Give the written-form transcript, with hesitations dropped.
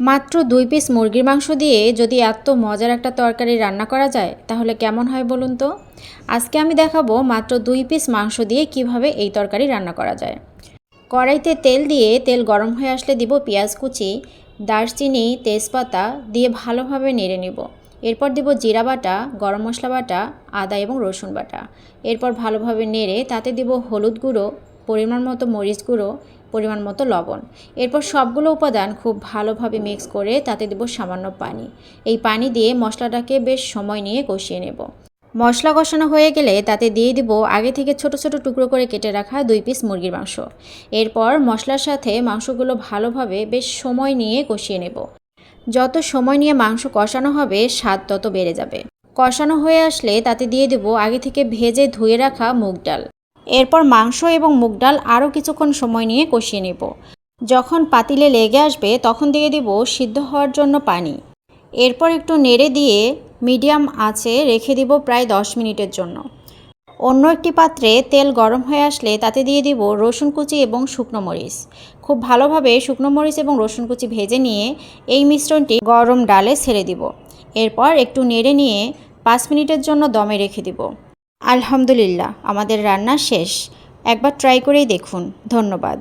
মাত্র 2 পিস মুরগির মাংস দিয়ে যদি এত মজার একটা তরকারি রান্না করা যায় তাহলে কেমন হয় বলুন তো। আজকে আমি দেখাবো মাত্র 2 পিস মাংস দিয়ে কিভাবে এই তরকারি রান্না করা যায়। কড়াইতে তেল দিয়ে তেল গরম হয়ে আসলে দিব পেঁয়াজ কুচি, দারচিনি, তেজপাতা দিয়ে ভালোভাবে নেড়ে নেব। এরপর দিব জিরা বাটা, গরম মশলা বাটা, আদা এবং রসুন বাটা। এরপর ভালোভাবে নেড়ে তাতে দিব হলুদ গুঁড়ো, পরিমাণ মতো মরিচ গুঁড়ো, পরিমাণ মতো লবণ। এরপর সবগুলো উপাদান খুব ভালোভাবে মিক্স করে তাতে দেব সামান্য পানি। এই পানি দিয়ে মশলাটাকে বেশ সময় নিয়ে কষিয়ে নেব। মশলা কষানো হয়ে গেলে তাতে দিয়ে দিব আগে থেকে ছোট ছোট টুকরো করে কেটে রাখা 2 পিস মুরগির মাংস। এরপর মশলার সাথে মাংসগুলো ভালোভাবে বেশ সময় নিয়ে কষিয়ে নেব। যত সময় নিয়ে মাংস কষানো হবে স্বাদ তত বেড়ে যাবে। কষানো হয়ে আসলে তাতে দিয়ে দেব আগে থেকে ভেজে ধুয়ে রাখা মুগ ডাল। এরপর মাংস এবং মুগ ডাল আরও কিছুক্ষণ সময় নিয়ে কষিয়ে নেব। যখন পাতিলে লেগে আসবে তখন দিয়ে দিব সিদ্ধ হওয়ার জন্য পানি। এরপর একটু নেড়ে দিয়ে মিডিয়াম আঁচে রেখে দিব প্রায় 10 মিনিটের জন্য। অন্য একটি পাত্রে তেল গরম হয়ে আসলে তাতে দিয়ে দিব রসুন কুচি এবং শুকনো মরিচ। খুব ভালোভাবে শুকনো মরিচ এবং রসুন কুচি ভেজে নিয়ে এই মিশ্রণটি গরম ডালে ছেড়ে দিব। এরপর একটু নেড়ে নিয়ে 5 মিনিটের জন্য দমে রেখে দিব। আলহামদুলিল্লাহ, আমাদের রান্না শেষ। একবার ট্রাই করেই দেখুন। ধন্যবাদ।